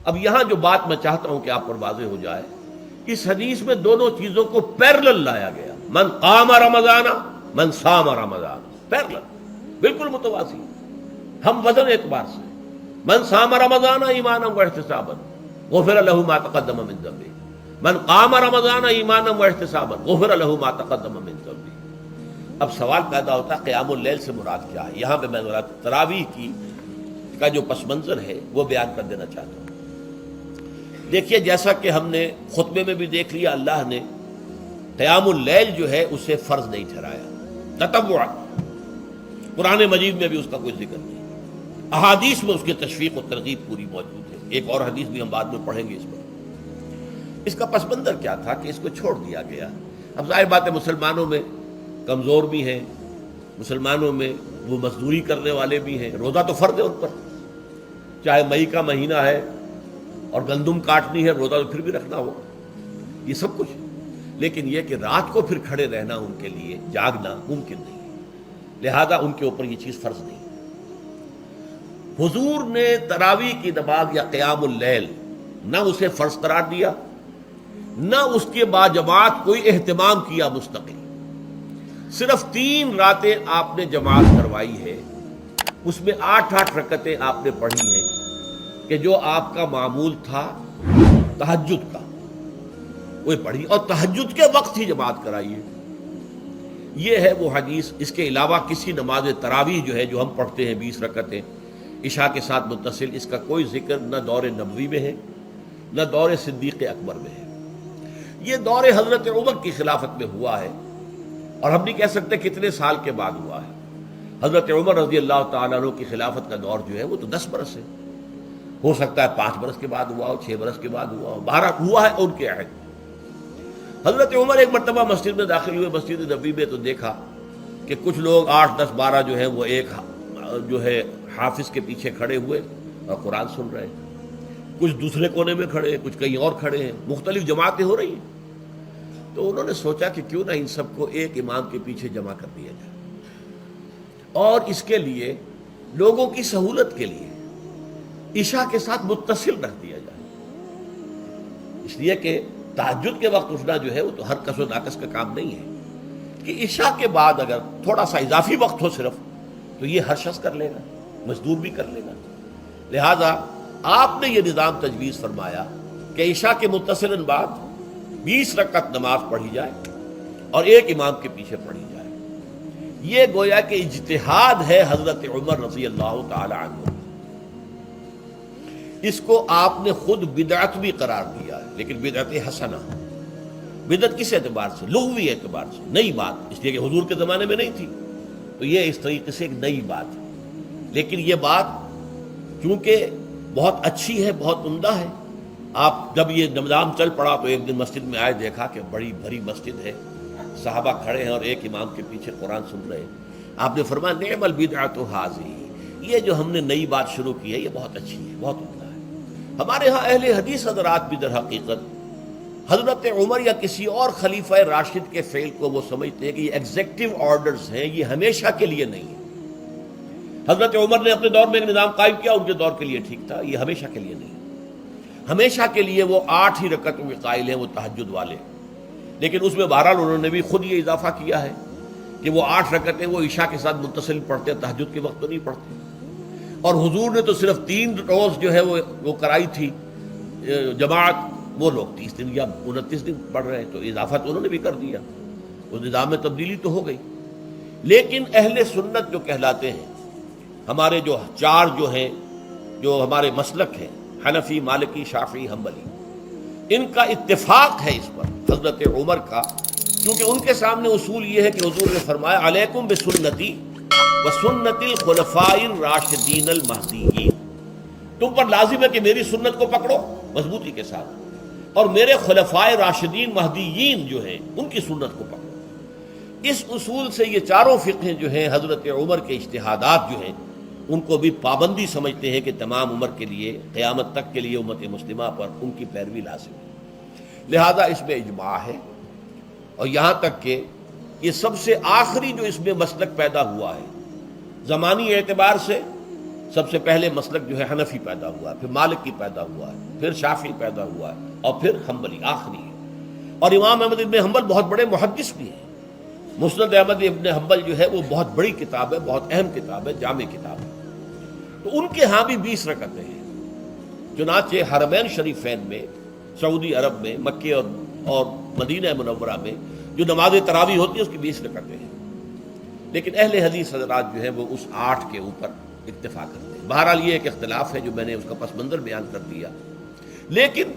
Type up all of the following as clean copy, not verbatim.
اب یہاں جو بات میں چاہتا ہوں کہ آپ پر واضح ہو جائے، اس حدیث میں دونوں چیزوں کو پیرلل لایا گیا، من قام رمضان من صام رمضان، پیرلل، بالکل متوازی، ہم وزن اعتبار سے، من صام رمضان ایمانا واحتسابا غفر له ما تقدم من ذنبه، من قام رمضان ایمانا واحتسابا غفر له ما تقدم من ذنبه۔ اب سوال پیدا ہوتا ہے قیام اللیل سے مراد کیا ہے؟ یہاں پہ میں تراویح کا جو پس منظر ہے وہ بیان کر دینا چاہتا ہوں۔ دیکھیے، جیسا کہ ہم نے خطبے میں بھی دیکھ لیا، اللہ نے قیام اللیل جو ہے اسے فرض نہیں ٹھہرایا، تطوع، قرآن مجید میں بھی اس کا کوئی ذکر نہیں، احادیث میں اس کی تشویق و ترغیب پوری موجود ہے، ایک اور حدیث بھی ہم بعد میں پڑھیں گے اس پر۔ اس کا پس منظر کیا تھا کہ اس کو چھوڑ دیا گیا۔ اب ظاہر بات ہے مسلمانوں میں کمزور بھی ہیں، مسلمانوں میں وہ مزدوری کرنے والے بھی ہیں، روزہ تو فرض ہے ان پر، چاہے مئی کا مہینہ ہے اور گندم کاٹنی ہے، روزہ تو پھر بھی رکھنا ہوگا، یہ سب کچھ، لیکن یہ کہ رات کو پھر کھڑے رہنا ان کے لیے، جاگنا ممکن نہیں ہے، لہذا ان کے اوپر یہ چیز فرض نہیں۔ حضور نے تراویح کی نماز یا قیام اللیل نہ اسے فرض قرار دیا، نہ اس کے بعد جماعت کوئی اہتمام کیا مستقل، صرف 3 راتیں آپ نے جماعت کروائی ہے، اس میں 8 رکعتیں آپ نے پڑھی ہیں کہ جو آپ کا معمول تھا تہجد کا، وہ پڑھی، اور تہجد کے وقت ہی جماعت کرائی ہے۔ یہ ہے وہ حدیث۔ اس کے علاوہ کسی نماز تراویح جو ہے جو ہم پڑھتے ہیں 20 رکعتیں عشاء کے ساتھ متصل، اس کا کوئی ذکر نہ دور نبوی میں ہے نہ دور صدیق اکبر میں ہے۔ یہ دور حضرت عمر کی خلافت میں ہوا ہے، اور ہم نہیں کہہ سکتے کتنے سال کے بعد ہوا ہے۔ حضرت عمر رضی اللہ تعالیٰ عنہ کی خلافت کا دور جو ہے وہ تو 10 برس ہے، ہو سکتا ہے 5 برس کے بعد ہوا ہو، 6 برس کے بعد ہوا ہو، 12 ہوا ہے ان کے عہد۔ حضرت عمر ایک مرتبہ مسجد میں داخل ہوئے، مسجد نبوی میں، تو دیکھا کہ کچھ لوگ 8 10 12 جو ہے وہ ایک جو ہے حافظ کے پیچھے کھڑے ہوئے اور قرآن سن رہے ہیں، کچھ دوسرے کونے میں کھڑے ہیں، کچھ کہیں اور کھڑے ہیں، مختلف جماعتیں ہو رہی ہیں۔ تو انہوں نے سوچا کہ کیوں نہ ان سب کو ایک امام کے پیچھے جمع کر دیا جائے، اور اس کے لیے لوگوں کی سہولت کے لیے عشاء کے ساتھ متصل رکھ دیا جائے، اس لیے کہ تہجد کے وقت اٹھنا جو ہے وہ تو ہر کس و ناقص کا کام نہیں ہے، کہ عشاء کے بعد اگر تھوڑا سا اضافی وقت ہو صرف، تو یہ ہر شخص کر لے گا، مزدور بھی کر لے گا۔ لہذا آپ نے یہ نظام تجویز فرمایا کہ عشاء کے متصلاً بعد 20 رکعت نماز پڑھی جائے اور ایک امام کے پیچھے پڑھی جائے۔ یہ گویا کہ اجتہاد ہے حضرت عمر رضی اللہ تعالی عنہ، اس کو آپ نے خود بدعت بھی قرار دیا ہے، لیکن بدعت حسنہ۔ بدعت کس اعتبار سے؟ لغوی اعتبار سے، نئی بات، اس لیے کہ حضور کے زمانے میں نہیں تھی، تو یہ اس طریقے سے ایک نئی بات ہے، لیکن یہ بات چونکہ بہت اچھی ہے، بہت عمدہ ہے۔ آپ جب یہ نظام چل پڑا تو ایک دن مسجد میں آئے، دیکھا کہ بڑی بھری مسجد ہے، صحابہ کھڑے ہیں اور ایک امام کے پیچھے قرآن سن رہے ہیں۔ آپ نے فرمایا نعم البدعۃ ھذہ، یہ جو ہم نے نئی بات شروع کی ہے یہ بہت اچھی ہے، بہت عمدہ ہے۔ ہمارے ہاں اہل حدیث حضرات بھی در حقیقت حضرت عمر یا کسی اور خلیفہ راشد کے فعل کو وہ سمجھتے ہیں کہ یہ ایگزیکٹو آرڈرز ہیں، یہ ہمیشہ کے لیے نہیں ہے۔ حضرت عمر نے اپنے دور میں ایک نظام قائم کیا، ان کے دور کے لیے ٹھیک تھا، یہ ہمیشہ کے لیے نہیں ہے۔ ہمیشہ کے لیے وہ 8 ہی رکعتوں کے قائل ہیں، وہ تہجد والے، لیکن اس میں بہرحال انہوں نے بھی خود یہ اضافہ کیا ہے کہ وہ 8 رکعتیں وہ عشاء کے ساتھ متصل پڑھتے ہیں، تہجد کے وقت تو نہیں پڑھتے۔ اور حضور نے تو صرف 3 روز جو ہے وہ کرائی تھی جماعت، وہ لوگ 30 دن یا 29 دن پڑھ رہے ہیں، تو اضافہ تو انہوں نے بھی کر دیا، اس نظام میں تبدیلی تو ہو گئی۔ لیکن اہل سنت جو کہلاتے ہیں، ہمارے جو 4 جو ہیں، جو ہمارے مسلک ہیں، حنفی، مالکی، شافعی، حنبلی، ان کا اتفاق ہے اس پر حضرت عمر کا، کیونکہ ان کے سامنے اصول یہ ہے کہ حضور نے فرمایا علیکم بسنتی وسنت الخلفاء الراشدین المہدیین، تم پر لازم ہے کہ میری سنت کو پکڑو مضبوطی کے ساتھ، اور میرے خلفاء راشدین مہدیین جو ہیں ان کی سنت کو پکڑو۔ اس اصول سے یہ چاروں فقہیں جو ہیں حضرت عمر کے اجتہادات جو ہیں ان کو بھی پابندی سمجھتے ہیں کہ تمام عمر کے لیے، قیامت تک کے لیے امت مسلمہ پر ان کی پیروی لازم ہے، لہذا اس میں اجماع ہے۔ اور یہاں تک کہ یہ سب سے آخری جو اس میں مسلک پیدا ہوا ہے زمانی اعتبار سے سب سے پہلے مسلک جو ہے حنفی پیدا ہوا ہے، پھر مالک کی پیدا ہوا ہے، پھر شافعی پیدا ہوا ہے، اور پھر حنبلی آخری ہے۔ اور امام احمد ابن حنبل بہت بڑے محدث بھی ہیں۔ مسند احمد ابن حنبل جو ہے وہ بہت بڑی کتاب ہے، بہت اہم کتاب ہے، جامع کتاب ہے۔ تو ان کے ہاں بھی 20 رکعتیں ہیں۔ چنانچہ حرمین شریفین میں، سعودی عرب میں، مکے اور مدینہ منورہ میں جو نماز تراویح ہوتی ہے اس کی 20 رکعتیں ہیں، لیکن اہل حدیث حضرات جو ہیں وہ اس 8 کے اوپر اکتفا کرتے ہیں۔ بہرحال یہ ایک اختلاف ہے جو میں نے اس کا پس منظر بیان کر دیا، لیکن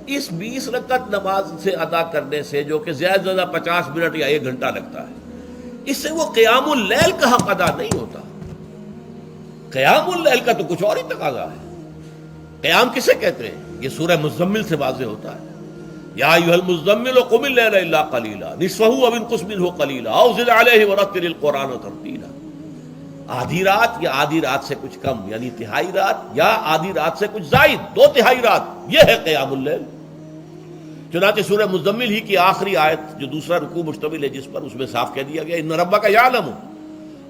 اس 20 رکعت نماز سے ادا کرنے سے، جو کہ زیادہ سے زیادہ 50 منٹ یا 1 گھنٹہ لگتا ہے، اس سے وہ قیام اللیل کا حق ادا نہیں ہوتا۔ قیام اللیل کا تو کچھ اور ہی تقاضا ہے۔ قیام کسے کہتے ہیں؟ یہ سورہ مزمل سے واضح ہوتا ہے۔ یا ایھا المزمل قم اللیل الا قلیلا نصفہ او انقص منہ قلیلا او زد علیہ ورتل القرآن ترتیلا۔ آدھی رات یا آدھی رات سے کچھ کم، یعنی تہائی رات، یا آدھی رات سے کچھ زائد، 2/3 رات، یہ ہے قیام اللیل۔ چنانچہ سورہ مزمل ہی کی آخری آیت جو دوسرا رکوع مشتمل ہے جس پر، اس میں صاف کہہ دیا گیا ان ربک یعلم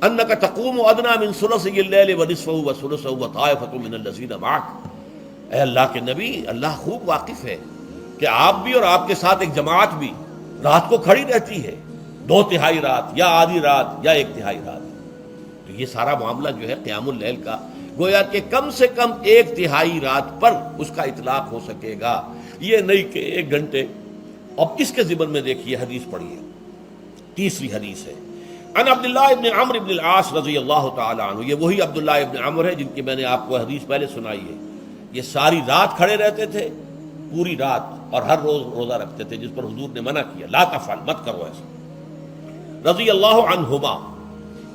انک تقوم ادنی من ثلثی اللیل ونصفہ وثلثہ وطائفۃ من الذین معک۔ اے اللہ کے نبی، اللہ خوب واقف ہے کہ آپ بھی اور آپ کے ساتھ ایک جماعت بھی رات کو کھڑی رہتی ہے، 2/3 رات یا آدھی رات یا 1/3 رات۔ تو یہ سارا معاملہ جو ہے قیام اللیل کا، گویا کہ کم سے کم 1/3 رات پر اس کا اطلاق ہو سکے گا، یہ نہیں کہ 1 گھنٹے۔ اب اس کے ضمن میں دیکھیے حدیث پڑھیے، تیسری حدیث ہے ان عبداللہ ابن عمرو ابن العاص رضی اللہ تعالی عنہ۔ یہ وہی عبداللہ ابن عمرو ہے جن کی میں نے آپ کو حدیث پہلے سنائی ہے۔ یہ ساری رات کھڑے رہتے تھے، پوری رات، اور ہر روز روزہ رکھتے تھے، جس پر حضور نے منع کیا، لا تفعل، مت کرو ایسا۔ رضی اللہ عنہما،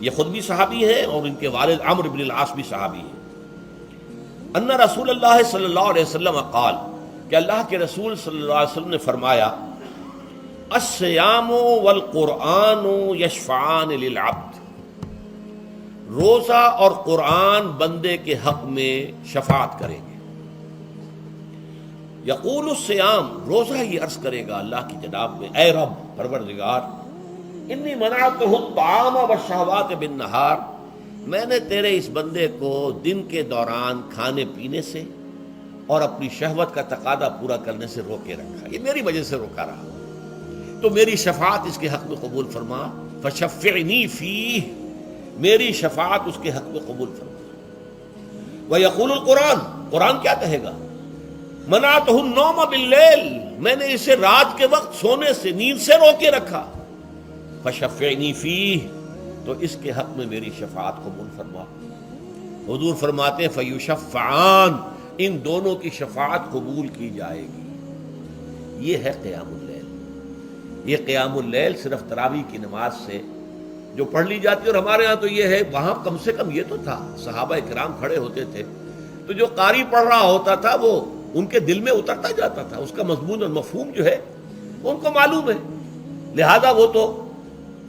یہ خود بھی صحابی ہیں اور ان کے والد عمرو بن العاص بھی صحابی ہیں۔ ان رسول اللہ صلی اللہ علیہ وسلم قال، کہ اللہ کے رسول صلی اللہ علیہ وسلم نے فرمایا، الصیام والقرآن یشفعان للعبد، روزہ اور قرآن بندے کے حق میں شفاعت کریں گے۔ یقول الصیام، روزہ یہ عرض کرے گا اللہ کی جناب میں، اے رب پروردگار، انی منعتہ الطعام والشہوات بالنہار، میں نے تیرے اس بندے کو دن کے دوران کھانے پینے سے اور اپنی شہوت کا تقاضا پورا کرنے سے روکے رکھا، یہ میری وجہ سے روکا رہا، تو میری شفاعت اس کے حق میں قبول فرما، فشفعنی فیہ، میری شفاعت اس کے حق میں قبول فرما۔ ویقول القرآن، قرآن کیا کہے گا؟ منعتہ النوم باللیل، میں نے اسے رات کے وقت سونے سے، نیند سے روکے رکھا، فشفعنی فیہ، تو اس کے حق میں میری شفاعت قبول فرما۔ حضور فرماتے ہیں فیشفعان، ان دونوں کی شفاعت قبول کی جائے گی۔ یہ ہے قیام اللیل۔ یہ قیام اللیل صرف تراویح کی نماز سے جو پڑھ لی جاتی ہے، اور ہمارے ہاں تو یہ ہے، وہاں کم سے کم یہ تو تھا، صحابہ کرام کھڑے ہوتے تھے تو جو قاری پڑھ رہا ہوتا تھا وہ ان کے دل میں اترتا جاتا تھا، اس کا مضمون اور مفہوم جو ہے ان کو معلوم ہے، لہذا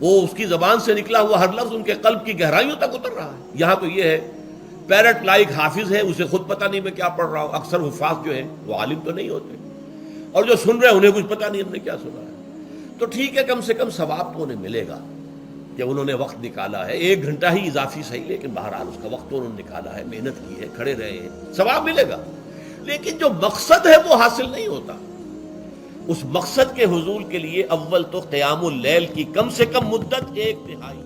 وہ اس کی زبان سے نکلا ہوا ہر لفظ ان کے قلب کی گہرائیوں تک اتر رہا ہے۔ یہاں تو یہ ہے، پیرٹ لائک حافظ ہے، اسے خود پتہ نہیں میں کیا پڑھ رہا ہوں۔ اکثر حفاظ جو ہیں وہ عالم تو نہیں ہوتے، اور جو سن رہے ہیں انہیں کچھ پتہ نہیں ہم نے کیا سنا ہے، تو ٹھیک ہے، کم سے کم ثواب تو انہیں ملے گا کہ انہوں نے وقت نکالا ہے، 1 گھنٹہ ہی اضافی صحیح، لیکن بہرحال اس کا وقت تو انہوں نے نکالا ہے، محنت کی ہے، کھڑے رہے ہیں، ثواب ملے گا۔ لیکن جو مقصد ہے وہ حاصل نہیں ہوتا۔ اس مقصد کے حصول کے لیے اول تو قیام اللیل کی کم سے کم مدت 1/3